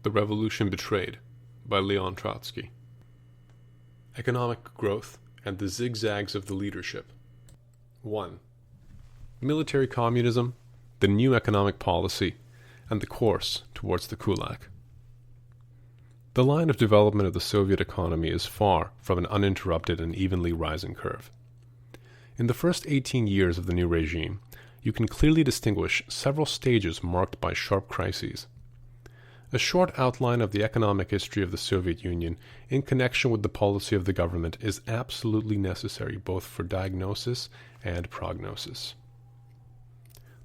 The Revolution Betrayed by Leon Trotsky. Economic Growth and the Zigzags of the Leadership. 1. Military Communism, the New Economic Policy, and the Course towards the Kulak. The line of development of the Soviet economy is far from an uninterrupted and evenly rising curve. In the first 18 years of the new regime, you can clearly distinguish several stages marked by sharp crises. A short outline of the economic history of the Soviet Union in connection with the policy of the government is absolutely necessary both for diagnosis and prognosis.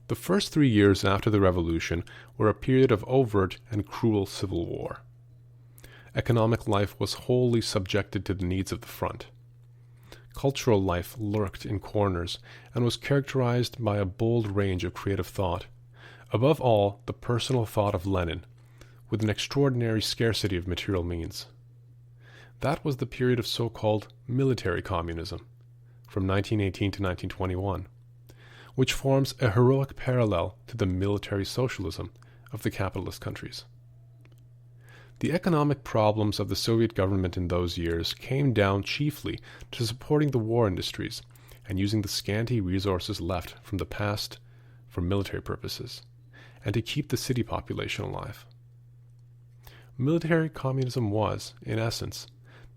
The first 3 years after the revolution were a period of overt and cruel civil war. Economic life was wholly subjected to the needs of the front. Cultural life lurked in corners and was characterized by a bold range of creative thought, above all the personal thought of Lenin, with an extraordinary scarcity of material means. That was the period of so-called military communism, from 1918 to 1921, which forms a heroic parallel to the military socialism of the capitalist countries. The economic problems of the Soviet government in those years came down chiefly to supporting the war industries and using the scanty resources left from the past for military purposes, and to keep the city population alive. Military communism was, in essence,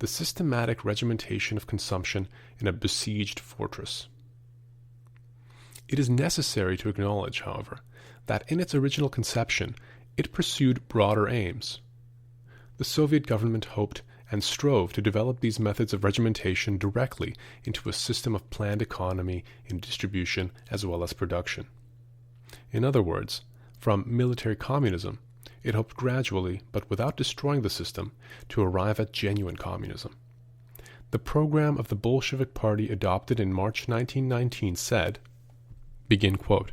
the systematic regimentation of consumption in a besieged fortress. It is necessary to acknowledge, however, that in its original conception it pursued broader aims. The Soviet government hoped and strove to develop these methods of regimentation directly into a system of planned economy in distribution as well as production. In other words, from military communism, it hoped gradually, but without destroying the system, to arrive at genuine communism. The program of the Bolshevik Party adopted in March 1919 said, begin quote,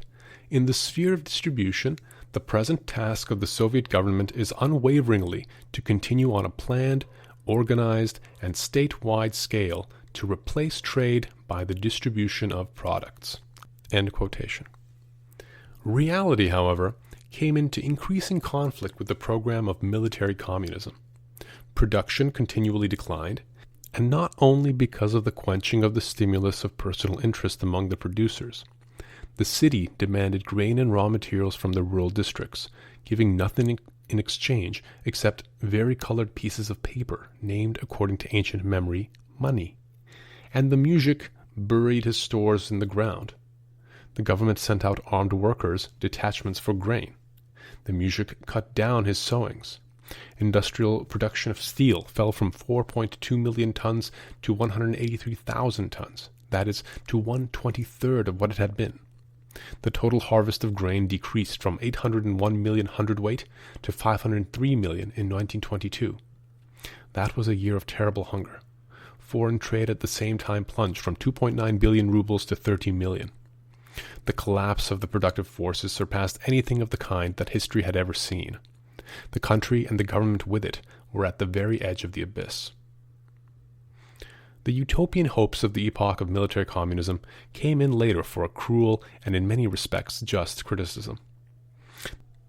"In the sphere of distribution, the present task of the Soviet government is unwaveringly to continue on a planned, organized, and statewide scale to replace trade by the distribution of products." End quotation. Reality, however, came into increasing conflict with the program of military communism. Production continually declined, and not only because of the quenching of the stimulus of personal interest among the producers. The city demanded grain and raw materials from the rural districts, giving nothing in exchange except vari-colored pieces of paper named, according to ancient memory, money. And the muzhik buried his stores in the ground. The government sent out armed workers, detachments for grain. The muzhik cut down his sowings. Industrial production of steel fell from 4.2 million tons to 183,000 tons, that is, to 1/23 of what it had been. The total harvest of grain decreased from 801 million hundredweight to 503 million in 1922. That was a year of terrible hunger. Foreign trade at the same time plunged from 2.9 billion rubles to 30 million. The collapse of the productive forces surpassed anything of the kind that history had ever seen. The country and the government with it were at the very edge of the abyss. The utopian hopes of the epoch of military communism came in later for a cruel and in many respects just criticism.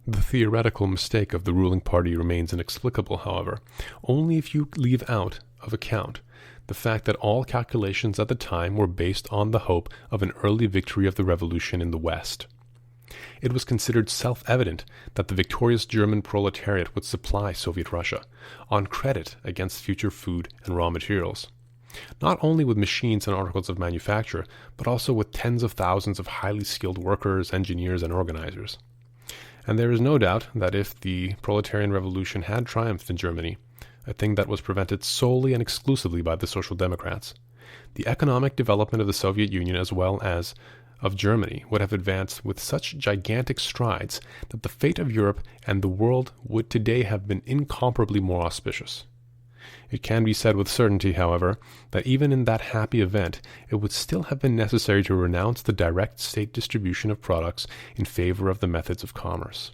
The theoretical mistake of the ruling party remains inexplicable, however, only if you leave out of account the fact that all calculations at the time were based on the hope of an early victory of the revolution in the West. It was considered self-evident that the victorious German proletariat would supply Soviet Russia on credit against future food and raw materials, not only with machines and articles of manufacture, but also with tens of thousands of highly skilled workers, engineers, and organizers. And there is no doubt that if the proletarian revolution had triumphed in Germany, a thing that was prevented solely and exclusively by the Social Democrats, the economic development of the Soviet Union as well as of Germany would have advanced with such gigantic strides that the fate of Europe and the world would today have been incomparably more auspicious. It can be said with certainty, however, that even in that happy event, it would still have been necessary to renounce the direct state distribution of products in favor of the methods of commerce.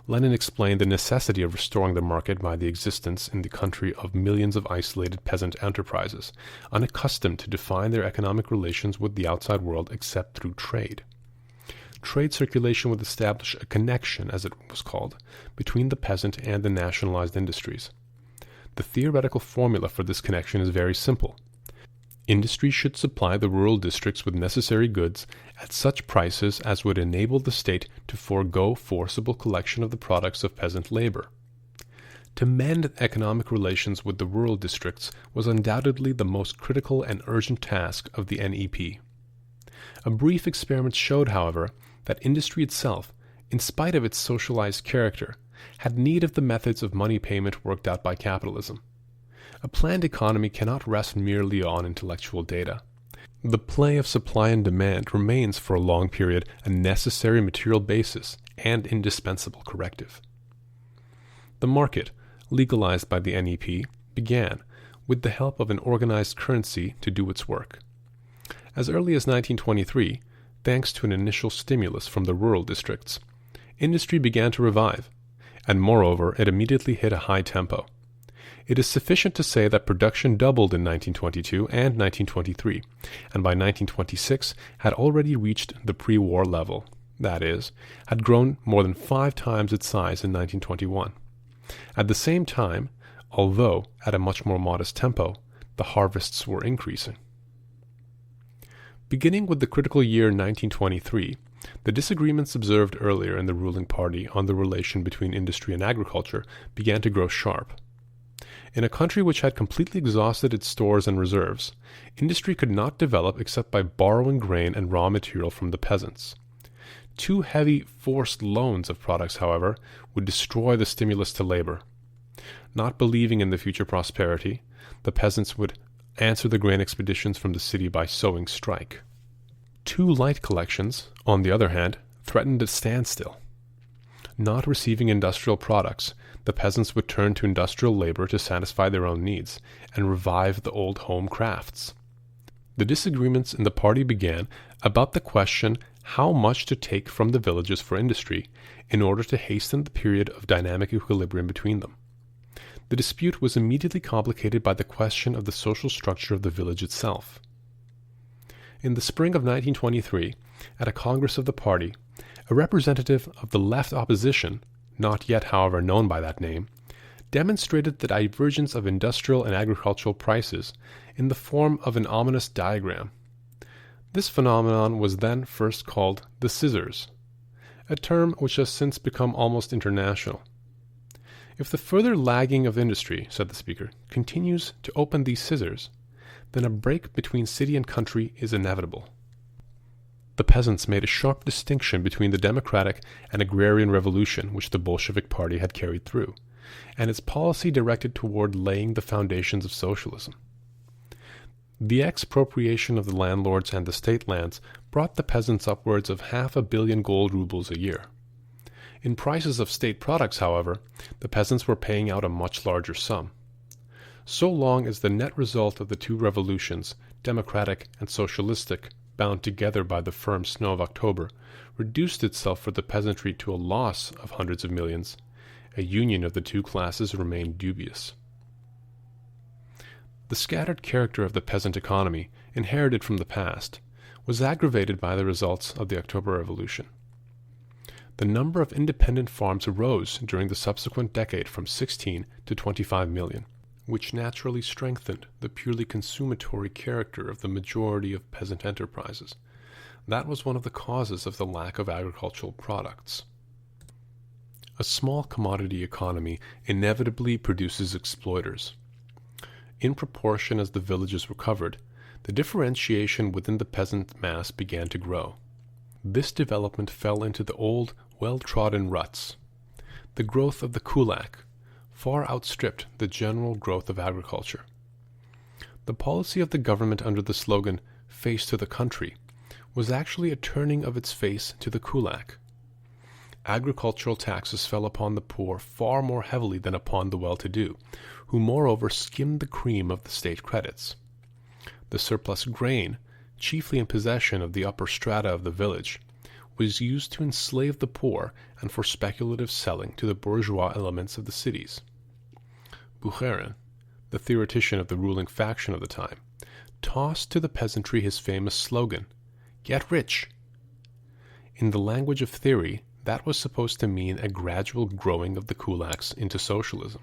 Lenin explained the necessity of restoring the market by the existence in the country of millions of isolated peasant enterprises, unaccustomed to define their economic relations with the outside world except through trade. trade circulation would establish a connection, as it was called, between the peasant and the nationalized industries. The theoretical formula for this connection is very simple. Industry should supply the rural districts with necessary goods at such prices as would enable the state to forego forcible collection of the products of peasant labor. To mend economic relations with the rural districts was undoubtedly the most critical and urgent task of the NEP. A brief experiment showed, however, that industry itself, in spite of its socialized character, had need of the methods of money payment worked out by capitalism. A planned economy cannot rest merely on intellectual data. The play of supply and demand remains for a long period a necessary material basis and indispensable corrective. The market, legalized by the NEP, began, with the help of an organized currency, to do its work. As early as 1923, thanks to an initial stimulus from the rural districts, industry began to revive, and moreover it immediately hit a high tempo. It is sufficient to say that production doubled in 1922 and 1923, and by 1926 had already reached the pre-war level, that is, had grown more than 5 times its size in 1921. At the same time, although at a much more modest tempo, the harvests were increasing. Beginning with the critical year 1923, the disagreements observed earlier in the ruling party on the relation between industry and agriculture began to grow sharp. In a country which had completely exhausted its stores and reserves, industry could not develop except by borrowing grain and raw material from the peasants. Too heavy forced loans of products, however, would destroy the stimulus to labor. Not believing in the future prosperity, the peasants would answer the grain expeditions from the city by sowing strike. Too light collections, on the other hand, threatened a standstill. Not receiving industrial products, the peasants would turn to industrial labor to satisfy their own needs and revive the old home crafts. The disagreements in the party began about the question how much to take from the villages for industry in order to hasten the period of dynamic equilibrium between them. The dispute was immediately complicated by the question of the social structure of the village itself. In the spring of 1923, at a congress of the party, a representative of the left opposition, not yet however known by that name, demonstrated the divergence of industrial and agricultural prices in the form of an ominous diagram. This phenomenon was then first called the scissors, a term which has since become almost international. If the further lagging of industry, said the speaker, continues to open these scissors, then a break between city and country is inevitable. The peasants made a sharp distinction between the democratic and agrarian revolution which the Bolshevik party had carried through, and its policy directed toward laying the foundations of socialism. The expropriation of the landlords and the state lands brought the peasants upwards of 500 million gold rubles a year. In prices of state products, however, the peasants were paying out a much larger sum. So long as the net result of the two revolutions, democratic and socialistic, bound together by the firm snow of October, reduced itself for the peasantry to a loss of hundreds of millions, a union of the two classes remained dubious. The scattered character of the peasant economy, inherited from the past, was aggravated by the results of the October Revolution. The number of independent farms rose during the subsequent decade from 16 to 25 million, which naturally strengthened the purely consumatory character of the majority of peasant enterprises. That was one of the causes of the lack of agricultural products. A small commodity economy inevitably produces exploiters. In proportion as the villages recovered, the differentiation within the peasant mass began to grow. This development fell into the old, well-trodden ruts. The growth of the kulak far outstripped the general growth of agriculture. The policy of the government under the slogan, "Face to the country," was actually a turning of its face to the kulak. Agricultural taxes fell upon the poor far more heavily than upon the well-to-do, who moreover skimmed the cream of the state credits. The surplus grain, chiefly in possession of the upper strata of the village, was used to enslave the poor and for speculative selling to the bourgeois elements of the cities. Bukharin, the theoretician of the ruling faction of the time, tossed to the peasantry his famous slogan, "Get rich!" In the language of theory, that was supposed to mean a gradual growing of the kulaks into socialism.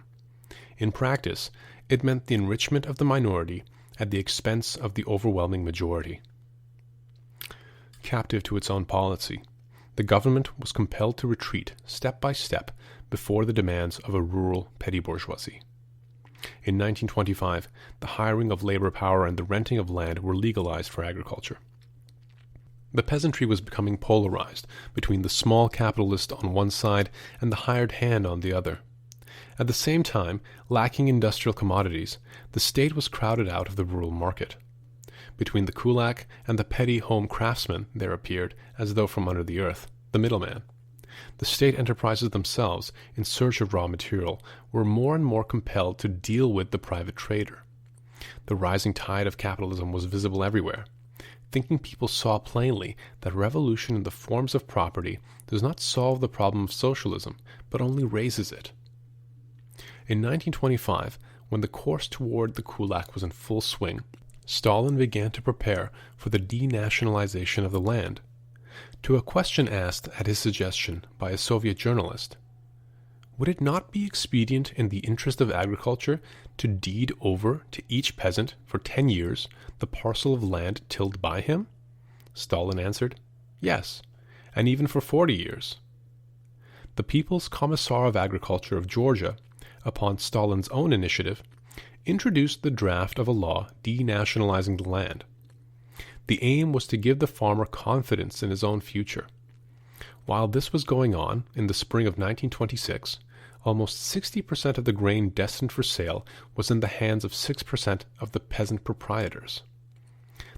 In practice, it meant the enrichment of the minority at the expense of the overwhelming majority. Captive to its own policy, the government was compelled to retreat step by step before the demands of a rural petty bourgeoisie. In 1925, the hiring of labor power and the renting of land were legalized for agriculture. The peasantry was becoming polarized between the small capitalist on one side and the hired hand on the other. At the same time, lacking industrial commodities, the state was crowded out of the rural market. Between the kulak and the petty home craftsman there appeared, as though from under the earth, the middleman. The state enterprises themselves, in search of raw material, were more and more compelled to deal with the private trader. The rising tide of capitalism was visible everywhere. Thinking people saw plainly that revolution in the forms of property does not solve the problem of socialism, but only raises it. In 1925, when the course toward the kulak was in full swing, Stalin began to prepare for the denationalization of the land. To a question asked at his suggestion by a Soviet journalist, would it not be expedient in the interest of agriculture to deed over to each peasant for 10 years the parcel of land tilled by him? Stalin answered, yes, and even for 40 years. The People's Commissar of Agriculture of Georgia, upon Stalin's own initiative, introduced the draft of a law denationalizing the land. The aim was to give the farmer confidence in his own future. While this was going on, in the spring of 1926, almost 60% of the grain destined for sale was in the hands of 6% of the peasant proprietors.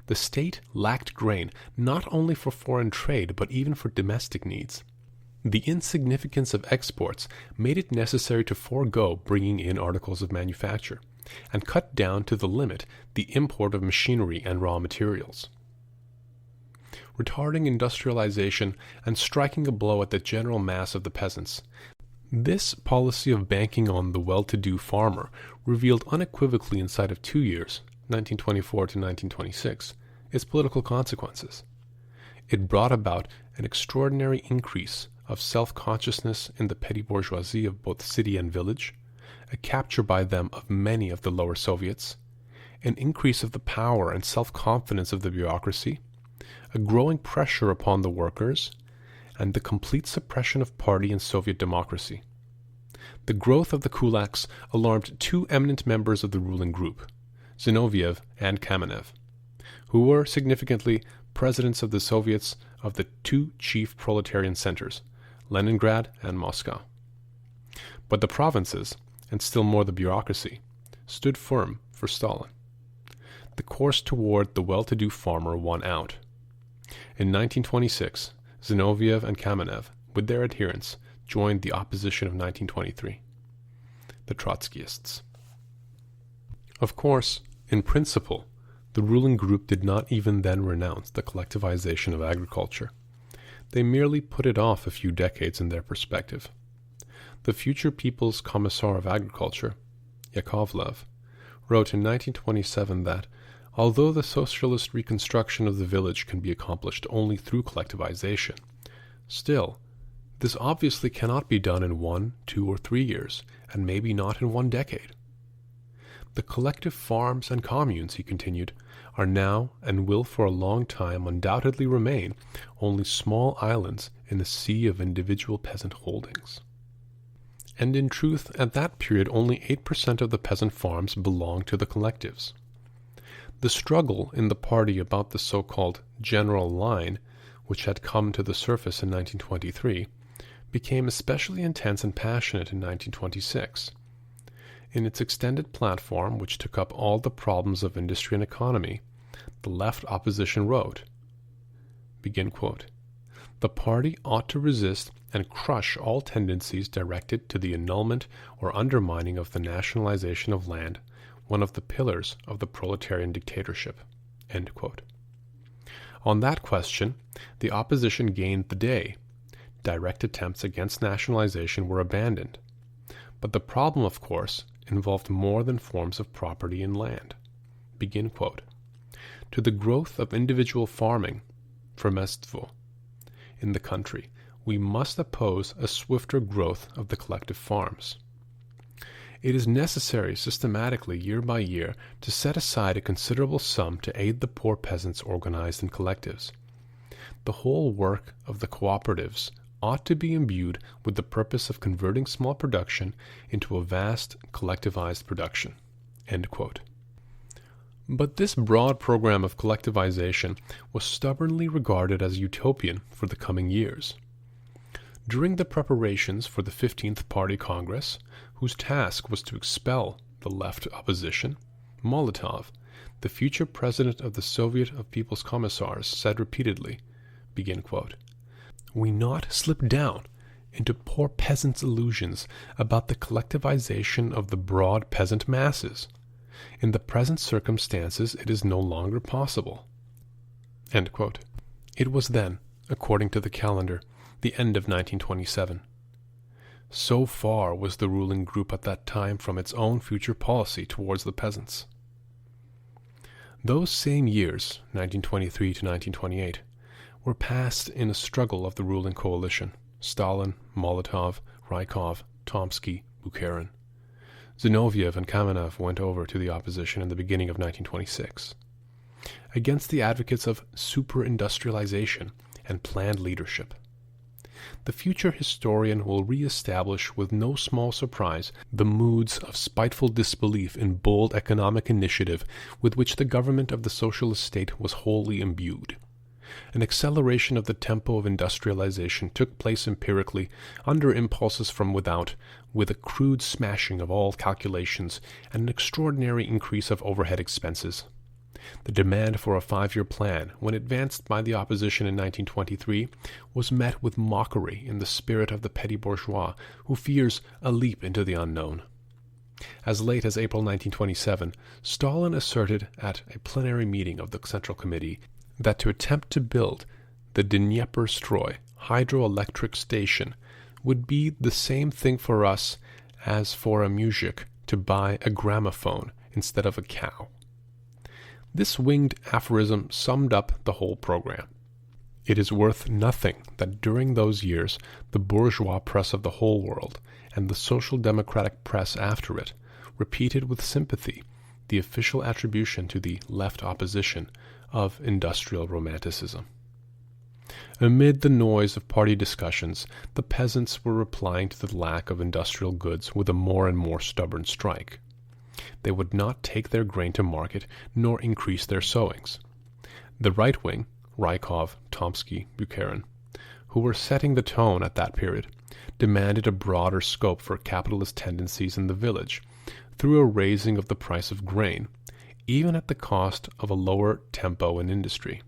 The state lacked grain not only for foreign trade but even for domestic needs. The insignificance of exports made it necessary to forego bringing in articles of manufacture, and cut down to the limit the import of machinery and raw materials. Retarding industrialization and striking a blow at the general mass of the peasants, this policy of banking on the well-to-do farmer revealed unequivocally inside of 2 years, 1924 to 1926, its political consequences. It brought about an extraordinary increase of self-consciousness in the petty bourgeoisie of both city and village, a capture by them of many of the lower Soviets, an increase of the power and self-confidence of the bureaucracy, a growing pressure upon the workers, and the complete suppression of party and Soviet democracy. The growth of the kulaks alarmed two eminent members of the ruling group, Zinoviev and Kamenev, who were significantly presidents of the Soviets of the two chief proletarian centers, Leningrad and Moscow. But the provinces, and still more the bureaucracy, stood firm for Stalin. The course toward the well-to-do farmer won out. In 1926, Zinoviev and Kamenev, with their adherents, joined the opposition of 1923, the Trotskyists. Of course, in principle, the ruling group did not even then renounce the collectivization of agriculture. They merely put it off a few decades in their perspective. The future People's Commissar of Agriculture, Yakovlev, wrote in 1927 that, although the socialist reconstruction of the village can be accomplished only through collectivization, still, this obviously cannot be done in 1, 2, or 3 years, and maybe not in 1 decade. The collective farms and communes, he continued, are now and will for a long time undoubtedly remain only small islands in a sea of individual peasant holdings. And in truth, at that period only 8% of the peasant farms belonged to the collectives. The struggle in the party about the so-called general line, which had come to the surface in 1923, became especially intense and passionate in 1926. In its extended platform, which took up all the problems of industry and economy, the left opposition wrote, begin quote, "The party ought to resist and crush all tendencies directed to the annulment or undermining of the nationalization of land, one of the pillars of the proletarian dictatorship." End quote. On that question, the opposition gained the day. Direct attempts against nationalization were abandoned. But the problem, of course, involved more than forms of property in land. Begin quote. To the growth of individual farming, firmestvo. in the country, we must oppose a swifter growth of the collective farms. It is necessary systematically, year by year, to set aside a considerable sum to aid the poor peasants organized in collectives. The whole work of the cooperatives ought to be imbued with the purpose of converting small production into a vast collectivized production." End quote. But this broad program of collectivization was stubbornly regarded as utopian for the coming years. During the preparations for the 15th Party Congress, whose task was to expel the left opposition, Molotov, the future president of the Soviet of People's Commissars, said repeatedly, begin quote, "We not slip down into poor peasants' illusions about the collectivization of the broad peasant masses. In the present circumstances it is no longer possible." End quote. It was then, according to the calendar, the end of 1927. So far was the ruling group at that time from its own future policy towards the peasants. Those same years, 1923 to 1928, were passed in a struggle of the ruling coalition: Stalin, Molotov, Rykov, Trotsky, Bukharin. Zinoviev and Kamenev went over to the opposition in the beginning of 1926, against the advocates of super-industrialization and planned leadership. The future historian will re-establish with no small surprise the moods of spiteful disbelief in bold economic initiative with which the government of the socialist state was wholly imbued. An acceleration of the tempo of industrialization took place empirically, under impulses from without, with a crude smashing of all calculations and an extraordinary increase of overhead expenses. The demand for a 5-year plan, when advanced by the opposition in 1923, was met with mockery in the spirit of the petty bourgeois, who fears a leap into the unknown. As late as April 1927, Stalin asserted at a plenary meeting of the Central Committee that to attempt to build the Dnieper-Stroy hydroelectric station would be the same thing for us as for a muzhik to buy a gramophone instead of a cow. This winged aphorism summed up the whole program. It is worth nothing that during those years the bourgeois press of the whole world, and the social democratic press after it, repeated with sympathy the official attribution to the left opposition of industrial romanticism. Amid the noise of party discussions, the peasants were replying to the lack of industrial goods with a more and more stubborn strike. They would not take their grain to market, nor increase their sowings. The right wing, Rykov, Trotsky, Bukharin, who were setting the tone at that period, demanded a broader scope for capitalist tendencies in the village, through a raising of the price of grain, even at the cost of a lower tempo in industry.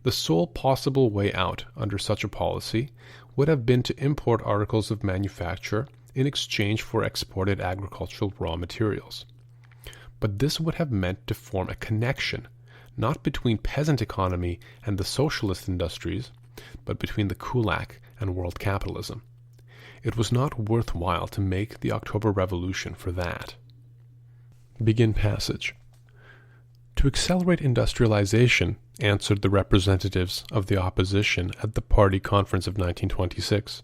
The sole possible way out under such a policy would have been to import articles of manufacture in exchange for exported agricultural raw materials. But this would have meant to form a connection, not between peasant economy and the socialist industries, but between the kulak and world capitalism. It was not worthwhile to make the October Revolution for that. Begin passage. To accelerate industrialization, answered the representatives of the opposition at the Party Conference of 1926,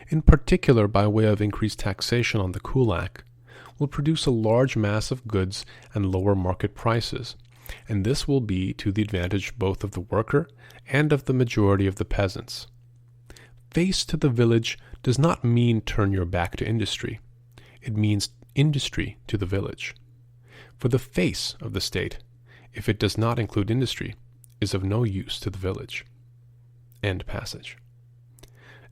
in particular by way of increased taxation on the kulak, will produce a large mass of goods and lower market prices, and this will be to the advantage both of the worker and of the majority of the peasants. Face to the village does not mean turn your back to industry. It means industry to the village. For the face of the state, if it does not include industry, is of no use to the village. End passage.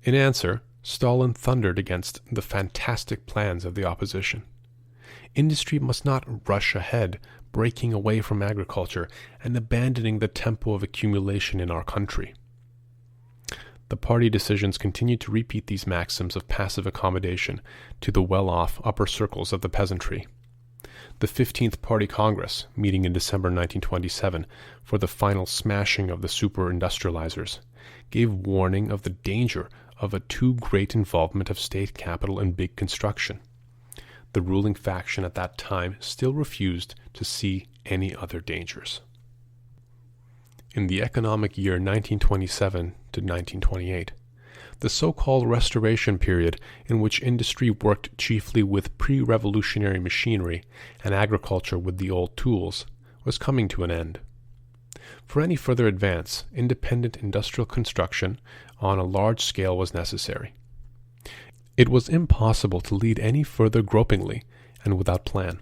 In answer, Stalin thundered against the fantastic plans of the opposition. Industry must not rush ahead, breaking away from agriculture and abandoning the tempo of accumulation in our country. The party decisions continued to repeat these maxims of passive accommodation to the well-off upper circles of the peasantry. The 15th Party Congress, meeting in December 1927 for the final smashing of the super-industrializers, gave warning of the danger of a too great involvement of state capital in big construction. The ruling faction at that time still refused to see any other dangers. in the economic year 1927 to 1928, the so-called Restoration period in which industry worked chiefly with pre-revolutionary machinery and agriculture with the old tools, was coming to an end. For any further advance, independent industrial construction on a large scale was necessary. It was impossible to lead any further gropingly and without plan.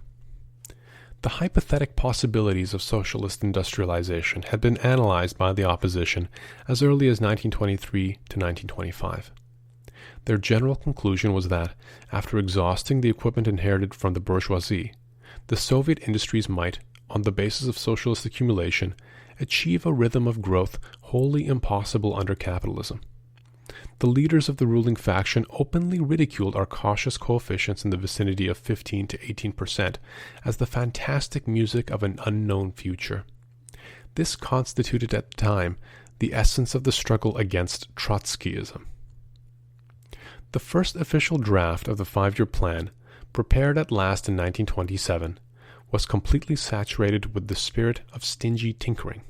The hypothetic possibilities of socialist industrialization had been analyzed by the opposition as early as 1923 to 1925. Their general conclusion was that, after exhausting the equipment inherited from the bourgeoisie, the Soviet industries might, on the basis of socialist accumulation, achieve a rhythm of growth wholly impossible under capitalism. The leaders of the ruling faction openly ridiculed our cautious coefficients in the vicinity of 15 to 18% as the fantastic music of an unknown future. This constituted at the time the essence of the struggle against Trotskyism. The first official draft of the five-year plan, prepared at last in 1927, was completely saturated with the spirit of stingy tinkering.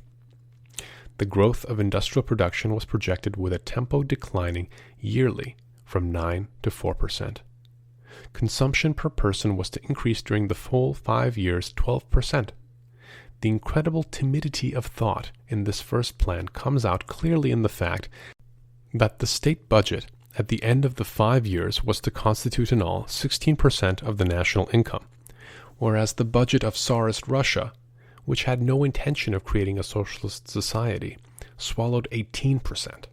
The growth of industrial production was projected with a tempo declining yearly from 9 to 4%. Consumption per person was to increase during the full 5 years 12%. The incredible timidity of thought in this first plan comes out clearly in the fact that the state budget at the end of the 5 years was to constitute in all 16% of the national income, whereas the budget of Tsarist Russia, which had no intention of creating a socialist society, swallowed 18%.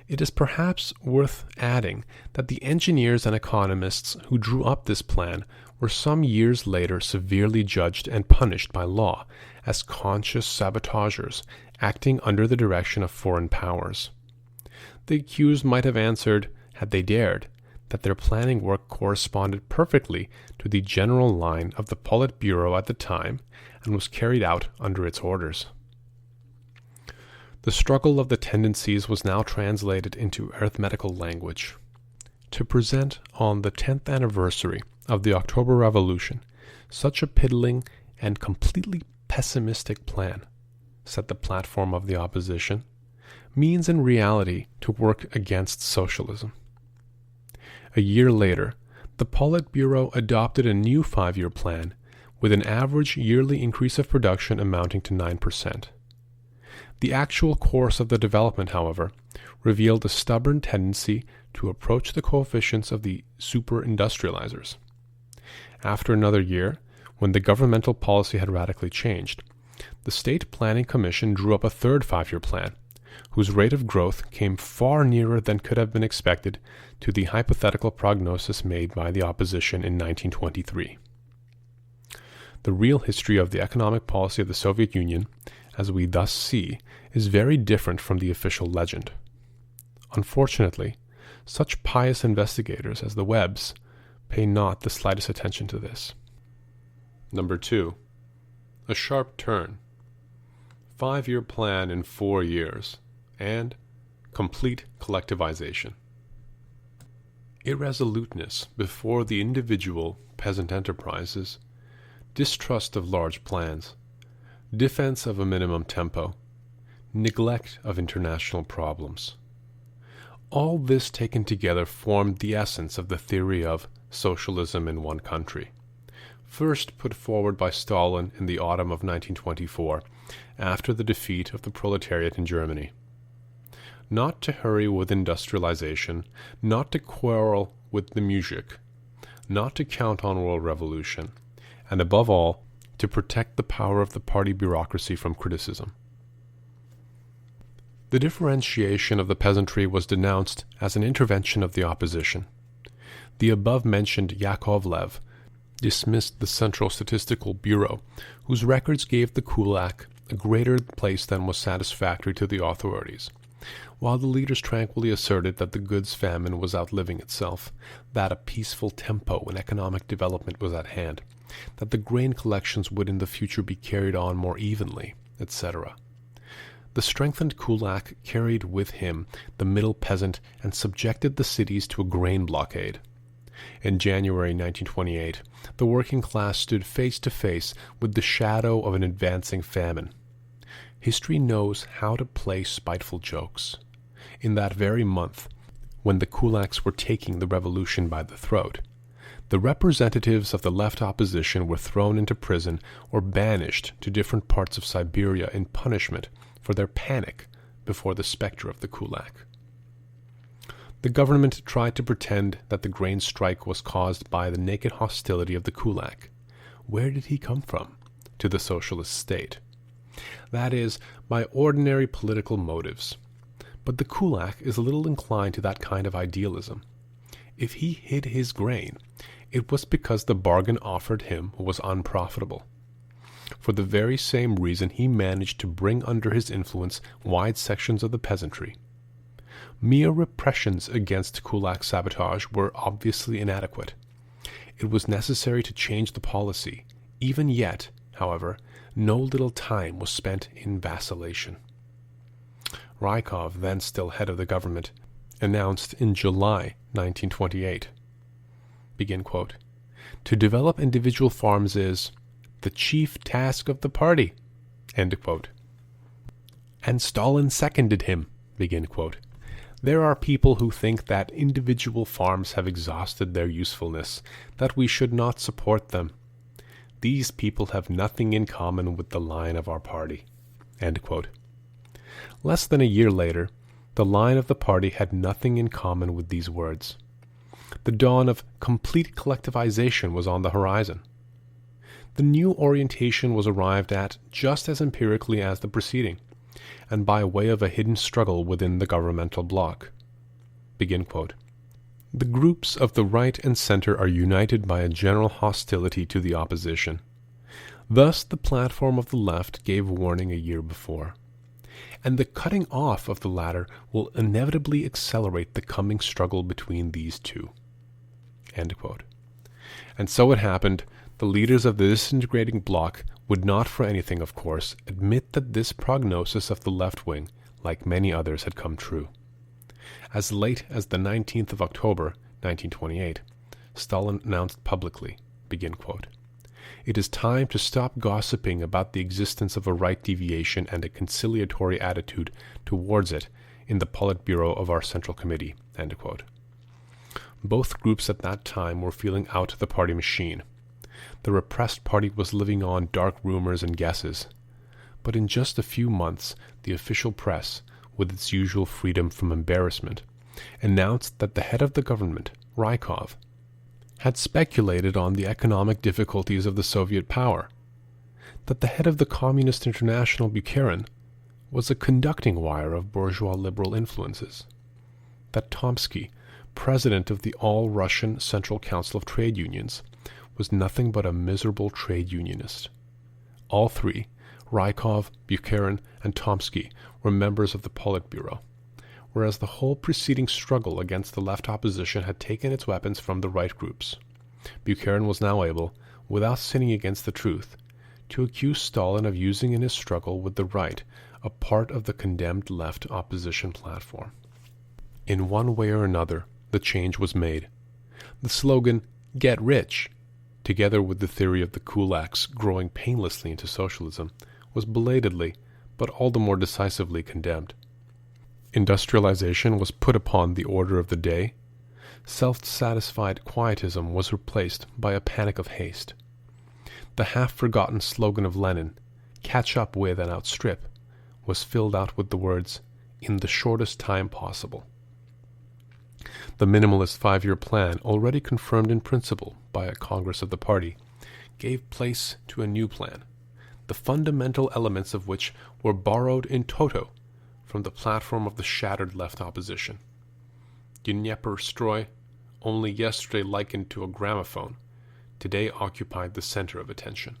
It is perhaps worth adding that the engineers and economists who drew up this plan were some years later severely judged and punished by law as conscious sabotagers acting under the direction of foreign powers. The accused might have answered, had they dared, that their planning work corresponded perfectly to the general line of the Politburo at the time and was carried out under its orders. The struggle of the tendencies was now translated into arithmetical language. To present on the 10th anniversary of the October Revolution such a piddling and completely pessimistic plan, said the platform of the opposition, means in reality to work against socialism. A year later, the Politburo adopted a new 5-year plan with an average yearly increase of production amounting to 9%. The actual course of the development, however, revealed a stubborn tendency to approach the coefficients of the super-industrializers. After another year, when the governmental policy had radically changed, the State Planning Commission drew up a third 5-year plan, whose rate of growth came far nearer than could have been expected to the hypothetical prognosis made by the opposition in 1923. The real history of the economic policy of the Soviet Union, as we thus see, is very different from the official legend. Unfortunately, such pious investigators as the Webbs pay not the slightest attention to this. Number 2. A sharp turn. 5-year plan in 4 years, and complete collectivization. Irresoluteness before the individual peasant enterprises, distrust of large plans, defense of a minimum tempo, neglect of international problems. All this taken together formed the essence of the theory of socialism in one country, first put forward by Stalin in the autumn of 1924, after the defeat of the proletariat in Germany. Not to hurry with industrialization, not to quarrel with the muzhik, not to count on world revolution, and above all, to protect the power of the party bureaucracy from criticism. The differentiation of the peasantry was denounced as an intervention of the opposition. The above-mentioned Yakovlev dismissed the Central Statistical Bureau, whose records gave the kulak a greater place than was satisfactory to the authorities, while the leaders tranquilly asserted that the goods famine was outliving itself, that a peaceful tempo in economic development was at hand, that the grain collections would in the future be carried on more evenly, etc. The strengthened kulak carried with him the middle peasant and subjected the cities to a grain blockade. In January 1928, the working class stood face to face with the shadow of an advancing famine. history knows how to play spiteful jokes. In that very month, when the kulaks were taking the revolution by the throat, the representatives of the left opposition were thrown into prison or banished to different parts of Siberia in punishment for their panic before the specter of the kulak. The government tried to pretend that the grain strike was caused by the naked hostility of the kulak. Where did he come from? To the socialist state. That is, by ordinary political motives. But the kulak is a little inclined to that kind of idealism. If he hid his grain, it was because the bargain offered him was unprofitable. For the very same reason he managed to bring under his influence wide sections of the peasantry. Mere repressions against kulak sabotage were obviously inadequate. It was necessary to change the policy. Even yet, however, no little time was spent in vacillation. Rykov, then still head of the government, announced in July 1928, begin quote, "To develop individual farms is the chief task of the party," end quote. And Stalin seconded him, begin quote. There are people who think that individual farms have exhausted their usefulness, that we should not support them. These people have nothing in common with the line of our party, end quote. Less than a year later, the line of the party had nothing in common with these words. The dawn of complete collectivization was on the horizon. The new orientation was arrived at just as empirically as the preceding, and by way of a hidden struggle within the governmental bloc. Begin quote. The groups of the right and center are united by a general hostility to the opposition. Thus the platform of the left gave warning a year before. And the cutting off of the latter will inevitably accelerate the coming struggle between these two. End quote. And so it happened. The leaders of the disintegrating bloc would not for anything, of course, admit that this prognosis of the left wing, like many others, had come true. As late as the 19th of October, 1928, Stalin announced publicly, begin quote, "It is time to stop gossiping about the existence of a right deviation and a conciliatory attitude towards it in the Politburo of our Central Committee," end quote. Both groups at that time were feeling out the party machine. The repressed party was living on dark rumors and guesses. But in just a few months, the official press, with its usual freedom from embarrassment, announced that the head of the government, Rykov, had speculated on the economic difficulties of the Soviet power, that the head of the Communist International, Bukharin, was a conducting wire of bourgeois liberal influences, that Trotsky, president of the All-Russian Central Council of Trade Unions, was nothing but a miserable trade unionist. All three, Rykov, Bukharin, and Trotsky, were members of the Politburo, whereas the whole preceding struggle against the left opposition had taken its weapons from the right groups. Bukharin was now able, without sinning against the truth, to accuse Stalin of using in his struggle with the right a part of the condemned left opposition platform. In one way or another, the change was made. The slogan, "Get rich," together with the theory of the kulaks growing painlessly into socialism, was belatedly, but all the more decisively condemned. Industrialization was put upon the order of the day. Self-satisfied quietism was replaced by a panic of haste. The half-forgotten slogan of Lenin, "Catch up with and outstrip," was filled out with the words, "in the shortest time possible." The Minimalist 5-year plan, already confirmed in principle by a Congress of the party, gave place to a new plan, the fundamental elements of which were borrowed in toto from the platform of the shattered left opposition. Dnieper-Stroy, only yesterday likened to a gramophone, today occupied the center of attention.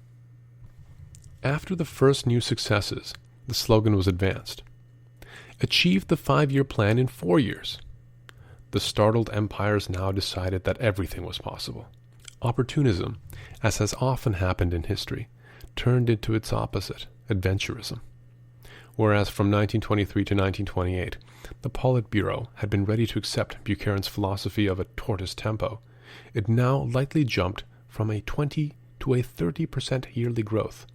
After the first new successes, the slogan was advanced. Achieve the 5-year plan in 4 years. The startled empires now decided that everything was possible. Opportunism, as has often happened in history, turned into its opposite, adventurism. Whereas from 1923 to 1928, the Politburo had been ready to accept Bukharin's philosophy of a tortoise tempo, it now lightly jumped from a 20 to a 30% yearly growth.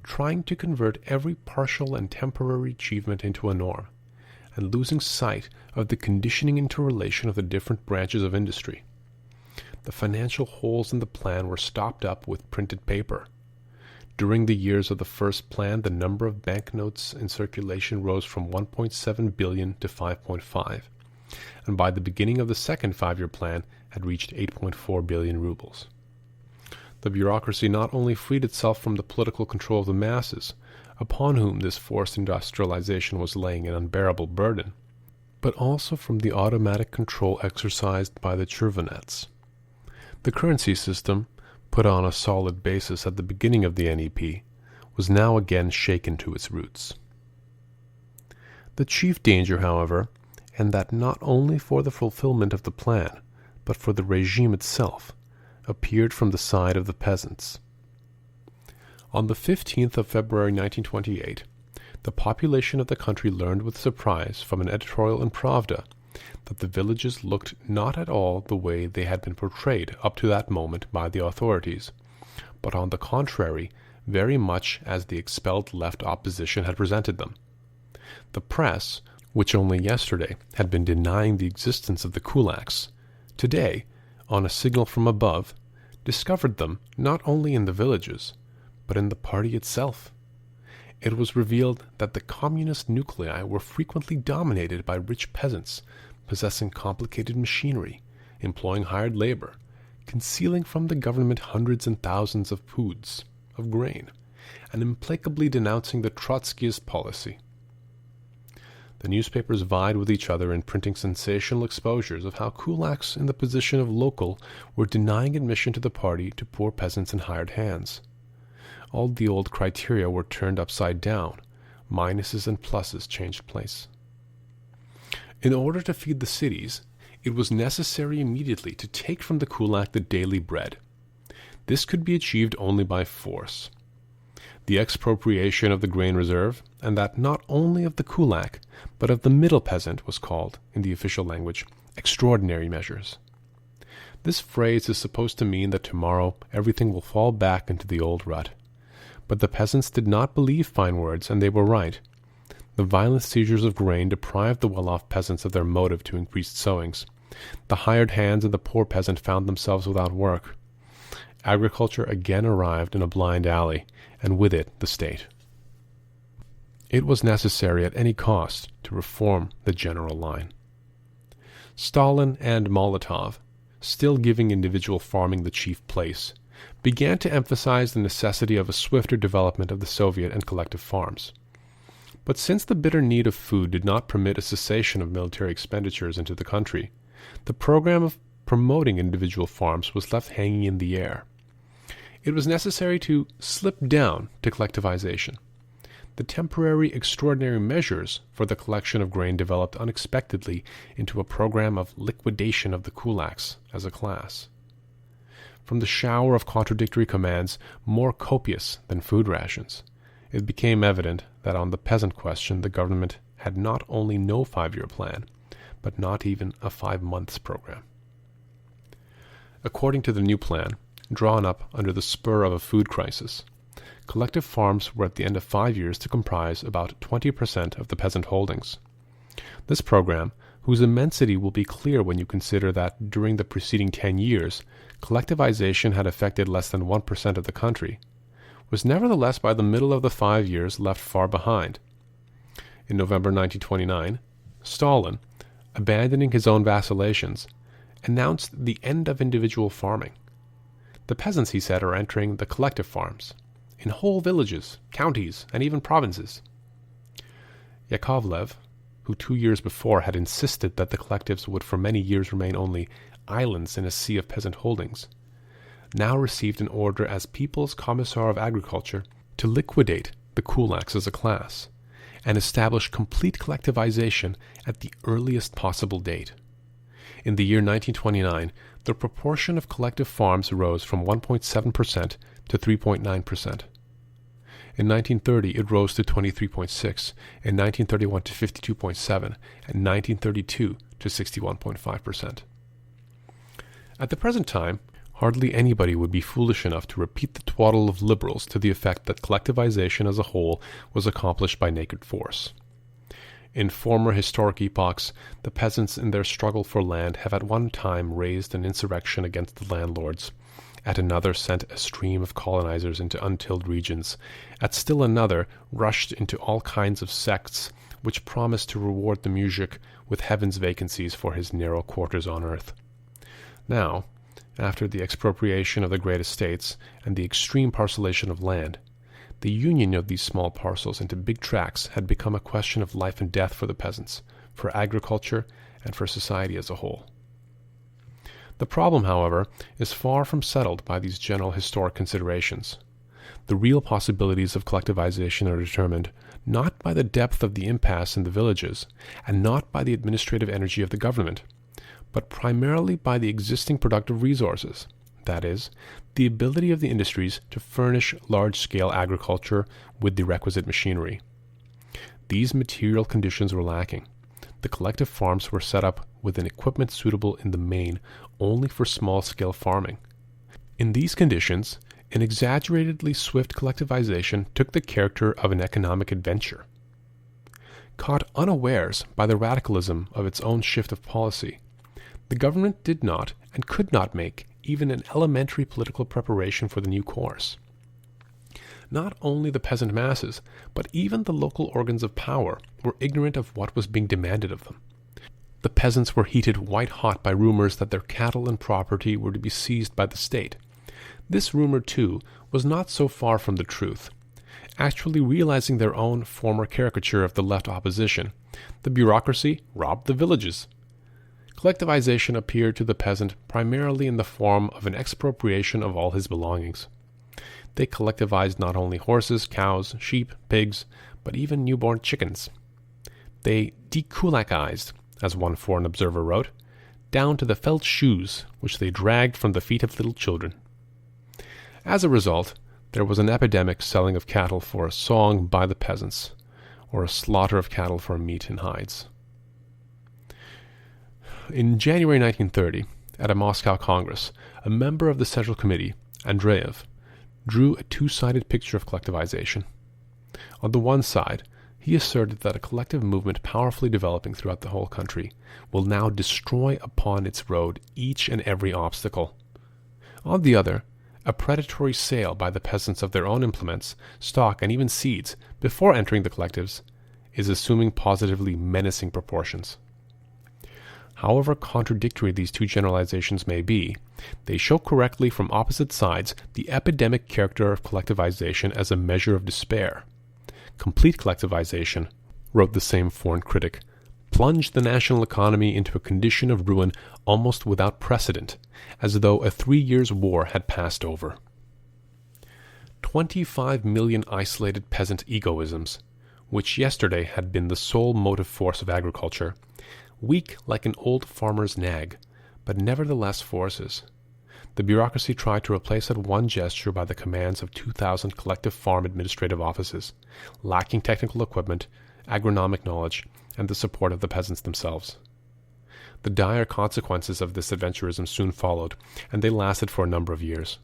trying to convert every partial and temporary achievement into a norm, and losing sight of the conditioning interrelation of the different branches of industry. The financial holes in the plan were stopped up with printed paper. During the years of the first plan, the number of banknotes in circulation rose from 1.7 billion to 5.5, and by the beginning of the second five-year plan had reached 8.4 billion rubles. The bureaucracy not only freed itself from the political control of the masses, upon whom this forced industrialization was laying an unbearable burden, but also from the automatic control exercised by the chervonets. The currency system, put on a solid basis at the beginning of the NEP, was now again shaken to its roots. The chief danger, however, and that not only for the fulfillment of the plan, but for the regime itself, appeared from the side of the peasants. On the 15th of February 1928, the population of the country learned with surprise from an editorial in Pravda that the villages looked not at all the way they had been portrayed up to that moment by the authorities, but on the contrary, very much as the expelled left opposition had presented them. The press, which only yesterday had been denying the existence of the kulaks, today, on a signal from above, discovered them not only in the villages, but in the party itself. It was revealed that the communist nuclei were frequently dominated by rich peasants, possessing complicated machinery, employing hired labor, concealing from the government hundreds and thousands of poods of grain, and implacably denouncing the Trotskyist policy. The newspapers vied with each other in printing sensational exposures of how kulaks in the position of local were denying admission to the party to poor peasants and hired hands. All the old criteria were turned upside down, minuses and pluses changed place. In order to feed the cities, it was necessary immediately to take from the kulak the daily bread. This could be achieved only by force. The expropriation of the grain reserve, and that not only of the kulak, but of the middle peasant, was called, in the official language, extraordinary measures. This phrase is supposed to mean that tomorrow everything will fall back into the old rut. But the peasants did not believe fine words, and they were right. The violent seizures of grain deprived the well-off peasants of their motive to increased sowings. The hired hands and the poor peasant found themselves without work. Agriculture again arrived in a blind alley, and with it the state. It was necessary at any cost to reform the general line. Stalin and Molotov, still giving individual farming the chief place, began to emphasize the necessity of a swifter development of the Soviet and collective farms. But since the bitter need of food did not permit a cessation of military expenditures into the country, the program of promoting individual farms was left hanging in the air. It was necessary to slip down to collectivization. The temporary extraordinary measures for the collection of grain developed unexpectedly into a program of liquidation of the kulaks as a class. From the shower of contradictory commands, more copious than food rations, it became evident that on the peasant question the government had not only no five-year plan, but not even a 5 months program. According to the new plan, drawn up under the spur of a food crisis, collective farms were at the end of 5 years to comprise about 20% of the peasant holdings. This program, whose immensity will be clear when you consider that during the preceding 10 years, collectivization had affected less than 1% of the country, was nevertheless by the middle of the 5 years left far behind. In November 1929, Stalin, abandoning his own vacillations, announced the end of individual farming. The peasants, he said, are entering the collective farms, in whole villages, counties, and even provinces. Yakovlev, who 2 years before had insisted that the collectives would for many years remain only islands in a sea of peasant holdings, now received an order as People's Commissar of Agriculture to liquidate the kulaks as a class, and establish complete collectivization at the earliest possible date. In the year 1929, the proportion of collective farms rose from 1.7% to 3.9%. In 1930, it rose to 23.6%, in 1931 to 52.7%, and 1932 to 61.5%. At the present time, hardly anybody would be foolish enough to repeat the twaddle of liberals to the effect that collectivization as a whole was accomplished by naked force. In former historic epochs, the peasants in their struggle for land have at one time raised an insurrection against the landlords, at another sent a stream of colonizers into untilled regions, at still another rushed into all kinds of sects which promised to reward the muzhik with heaven's vacancies for his narrow quarters on earth. Now, after the expropriation of the great estates and the extreme parcelation of land, the union of these small parcels into big tracts had become a question of life and death for the peasants, for agriculture, and for society as a whole. The problem, however, is far from settled by these general historic considerations. The real possibilities of collectivization are determined not by the depth of the impasse in the villages, and not by the administrative energy of the government, but primarily by the existing productive resources, that is, the ability of the industries to furnish large-scale agriculture with the requisite machinery. These material conditions were lacking. The collective farms were set up with an equipment suitable in the main only for small-scale farming. In these conditions, an exaggeratedly swift collectivization took the character of an economic adventure. Caught unawares by the radicalism of its own shift of policy, the government did not and could not make even an elementary political preparation for the new course. Not only the peasant masses, but even the local organs of power were ignorant of what was being demanded of them. The peasants were heated white-hot by rumors that their cattle and property were to be seized by the state. This rumor, too, was not so far from the truth. Actually realizing their own former caricature of the left opposition, the bureaucracy robbed the villages. Collectivization appeared to the peasant primarily in the form of an expropriation of all his belongings. They collectivized not only horses, cows, sheep, pigs, but even newborn chickens. They dekulakized, as one foreign observer wrote, down to the felt shoes which they dragged from the feet of little children. As a result, there was an epidemic selling of cattle for a song by the peasants, or a slaughter of cattle for meat and hides. In January 1930, at a Moscow Congress, a member of the Central Committee, Andreev, drew a two-sided picture of collectivization. On the one side, he asserted that a collective movement powerfully developing throughout the whole country will now destroy upon its road each and every obstacle. On the other, a predatory sale by the peasants of their own implements, stock, and even seeds before entering the collectives is assuming positively menacing proportions. However contradictory these two generalizations may be, they show correctly from opposite sides the epidemic character of collectivization as a measure of despair. Complete collectivization, wrote the same foreign critic, plunged the national economy into a condition of ruin almost without precedent, as though a 3 years' war had passed over. 25 million isolated peasant egoisms, which yesterday had been the sole motive force of agriculture, weak like an old farmer's nag, but nevertheless forces. The bureaucracy tried to replace at one gesture by the commands of 2,000 collective farm administrative offices, lacking technical equipment, agronomic knowledge, and the support of the peasants themselves. The dire consequences of this adventurism soon followed, and they lasted for a number of years.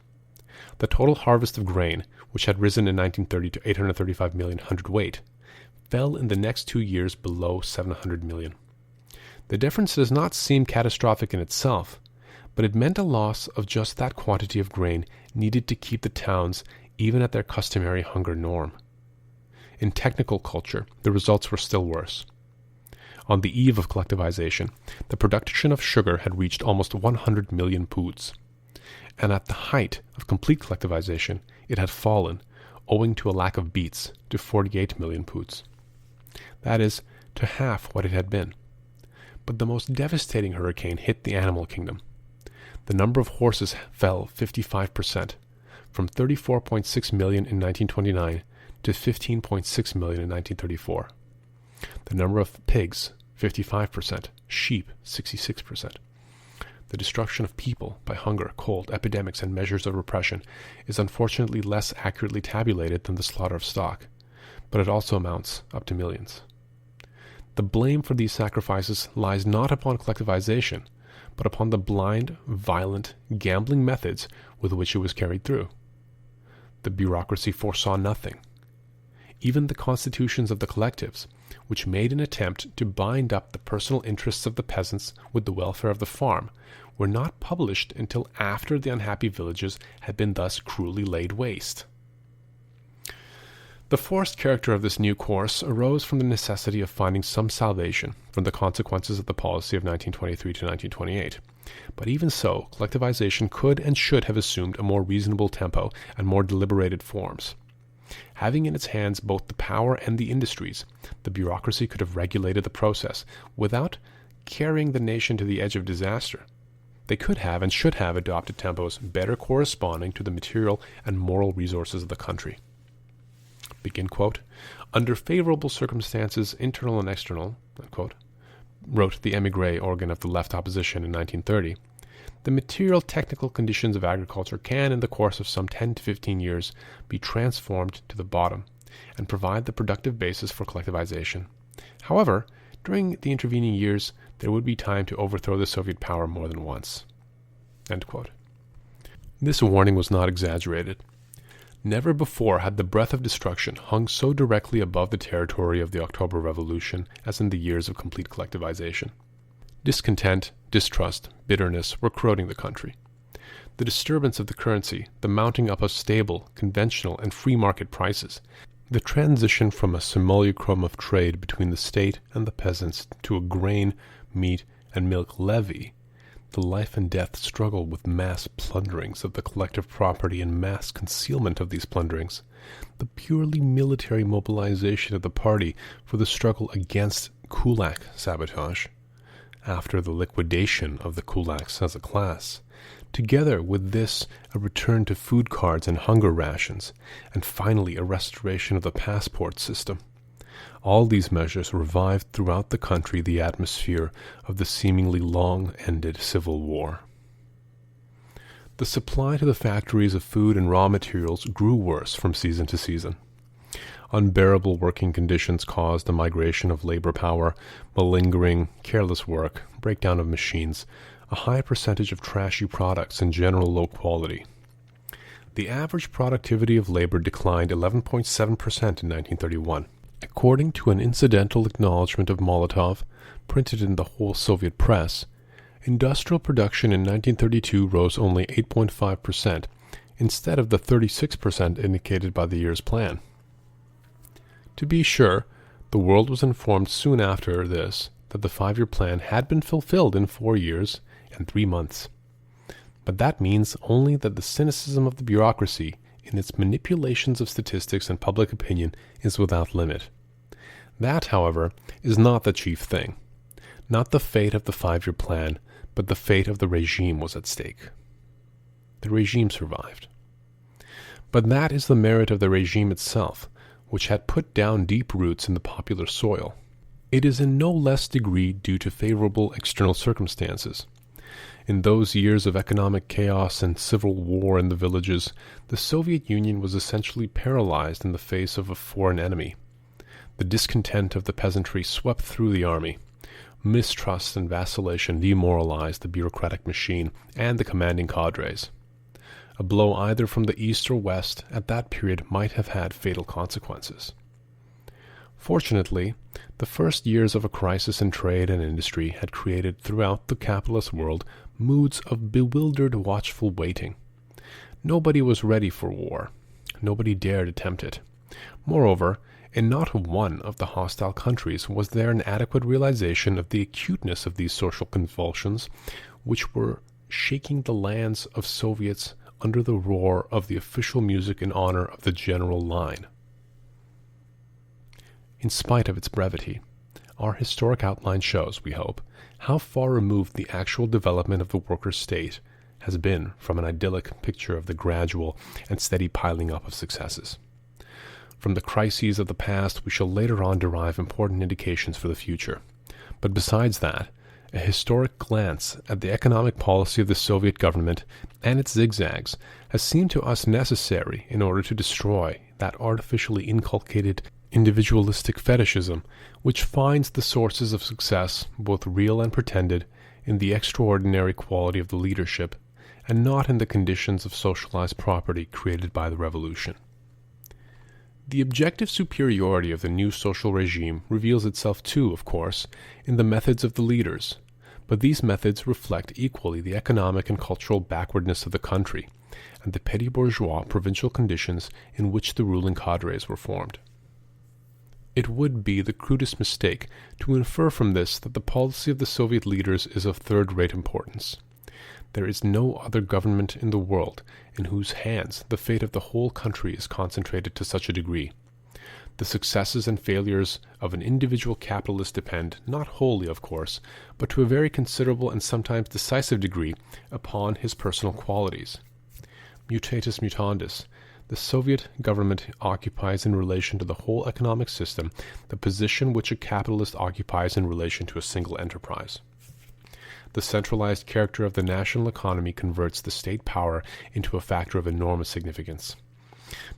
The total harvest of grain, which had risen in 1930 to 835 million hundredweight, fell in the next 2 years below 700 million. The difference does not seem catastrophic in itself, but it meant a loss of just that quantity of grain needed to keep the towns even at their customary hunger norm. In technical culture, the results were still worse. On the eve of collectivization, the production of sugar had reached almost 100 million poods, and at the height of complete collectivization, it had fallen, owing to a lack of beets, to 48 million poods. That is, to half what it had been. But the most devastating hurricane hit the animal kingdom. The number of horses fell 55%, from 34.6 million in 1929 to 15.6 million in 1934. The number of pigs, 55%, sheep, 66%. The destruction of people by hunger, cold, epidemics, and measures of repression is unfortunately less accurately tabulated than the slaughter of stock, but it also amounts up to millions. The blame for these sacrifices lies not upon collectivization, but upon the blind, violent, gambling methods with which it was carried through. The bureaucracy foresaw nothing. Even the constitutions of the collectives, which made an attempt to bind up the personal interests of the peasants with the welfare of the farm, were not published until after the unhappy villages had been thus cruelly laid waste. The forced character of this new course arose from the necessity of finding some salvation from the consequences of the policy of 1923 to 1928. But even so, collectivization could and should have assumed a more reasonable tempo and more deliberated forms. Having in its hands both the power and the industries, the bureaucracy could have regulated the process without carrying the nation to the edge of disaster. They could have and should have adopted tempos better corresponding to the material and moral resources of the country. Begin quote, "Under favorable circumstances, internal and external," unquote, wrote the émigré organ of the left opposition in 1930, "the material technical conditions of agriculture can, in the course of some 10 to 15 years, be transformed to the bottom, and provide the productive basis for collectivization. However, during the intervening years, there would be time to overthrow the Soviet power more than once." End quote. This warning was not exaggerated. Never before had the breath of destruction hung so directly above the territory of the October Revolution as in the years of complete collectivization. Discontent, distrust, bitterness were corroding the country. The disturbance of the currency, the mounting up of stable, conventional, and free market prices, the transition from a simulacrum of trade between the state and the peasants to a grain, meat, and milk levy, the life and death struggle with mass plunderings of the collective property and mass concealment of these plunderings, the purely military mobilization of the party for the struggle against kulak sabotage, after the liquidation of the kulaks as a class, together with this a return to food cards and hunger rations, and finally a restoration of the passport system. All these measures revived throughout the country the atmosphere of the seemingly long-ended civil war. The supply to the factories of food and raw materials grew worse from season to season. Unbearable working conditions caused the migration of labor power, malingering, careless work, breakdown of machines, a high percentage of trashy products, and general low quality. The average productivity of labor declined 11.7% in 1931. According to an incidental acknowledgement of Molotov, printed in the whole Soviet press, industrial production in 1932 rose only 8.5%, instead of the 36% indicated by the year's plan. To be sure, the world was informed soon after this that the 5-year plan had been fulfilled in 4 years and 3 months. But that means only that the cynicism of the bureaucracy in its manipulations of statistics and public opinion is without limit. That, however, is not the chief thing. Not the fate of the 5-year plan, but the fate of the regime was at stake. The regime survived. But that is the merit of the regime itself, which had put down deep roots in the popular soil. It is in no less degree due to favorable external circumstances. In those years of economic chaos and civil war in the villages, the Soviet Union was essentially paralyzed in the face of a foreign enemy. The discontent of the peasantry swept through the army. Mistrust and vacillation demoralized the bureaucratic machine and the commanding cadres. A blow either from the east or west at that period might have had fatal consequences. Fortunately, the first years of a crisis in trade and industry had created throughout the capitalist world moods of bewildered, watchful waiting. Nobody was ready for war. Nobody dared attempt it. Moreover, in not one of the hostile countries was there an adequate realization of the acuteness of these social convulsions, which were shaking the lands of Soviets under the roar of the official music in honor of the general line. In spite of its brevity, our historic outline shows, we hope, how far removed the actual development of the workers' state has been from an idyllic picture of the gradual and steady piling up of successes. From the crises of the past, we shall later on derive important indications for the future. But besides that, a historic glance at the economic policy of the Soviet government and its zigzags has seemed to us necessary in order to destroy that artificially inculcated individualistic fetishism which finds the sources of success, both real and pretended, in the extraordinary quality of the leadership, and not in the conditions of socialized property created by the revolution. The objective superiority of the new social regime reveals itself too, of course, in the methods of the leaders, but these methods reflect equally the economic and cultural backwardness of the country, and the petty bourgeois provincial conditions in which the ruling cadres were formed. It would be the crudest mistake to infer from this that the policy of the Soviet leaders is of third-rate importance. There is no other government in the world in whose hands the fate of the whole country is concentrated to such a degree. The successes and failures of an individual capitalist depend, not wholly, of course, but to a very considerable and sometimes decisive degree, upon his personal qualities. Mutatis mutandis, the Soviet government occupies in relation to the whole economic system the position which a capitalist occupies in relation to a single enterprise. The centralized character of the national economy converts the state power into a factor of enormous significance.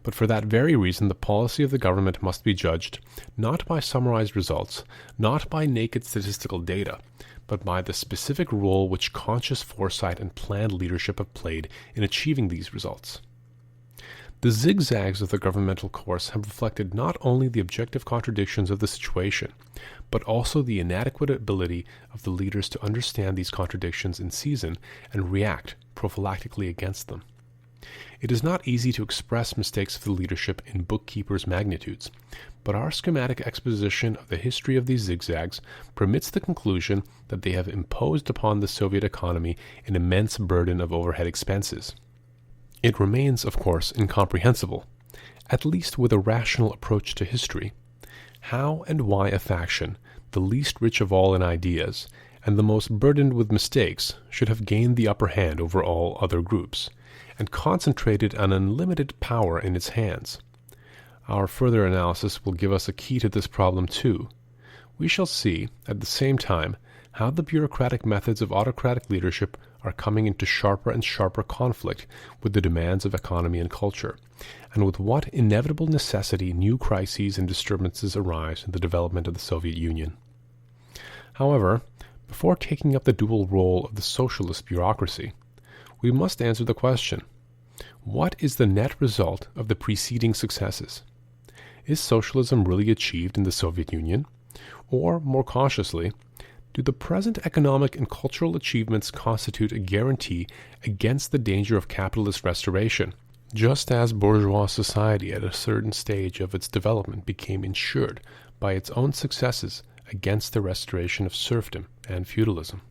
But for that very reason, the policy of the government must be judged not by summarized results, not by naked statistical data, but by the specific role which conscious foresight and planned leadership have played in achieving these results. The zigzags of the governmental course have reflected not only the objective contradictions of the situation, but also the inadequate ability of the leaders to understand these contradictions in season and react prophylactically against them. It is not easy to express mistakes of the leadership in bookkeepers' magnitudes, but our schematic exposition of the history of these zigzags permits the conclusion that they have imposed upon the Soviet economy an immense burden of overhead expenses. It remains, of course, incomprehensible, at least with a rational approach to history, how and why a faction, the least rich of all in ideas, and the most burdened with mistakes, should have gained the upper hand over all other groups, and concentrated an unlimited power in its hands. Our further analysis will give us a key to this problem too. We shall see, at the same time, how the bureaucratic methods of autocratic leadership are coming into sharper and sharper conflict with the demands of economy and culture, and with what inevitable necessity new crises and disturbances arise in the development of the Soviet Union. However, before taking up the dual role of the socialist bureaucracy, we must answer the question: what is the net result of the preceding successes? Is socialism really achieved in the Soviet Union? Or, more cautiously, do the present economic and cultural achievements constitute a guarantee against the danger of capitalist restoration, just as bourgeois society at a certain stage of its development became insured by its own successes against the restoration of serfdom and feudalism?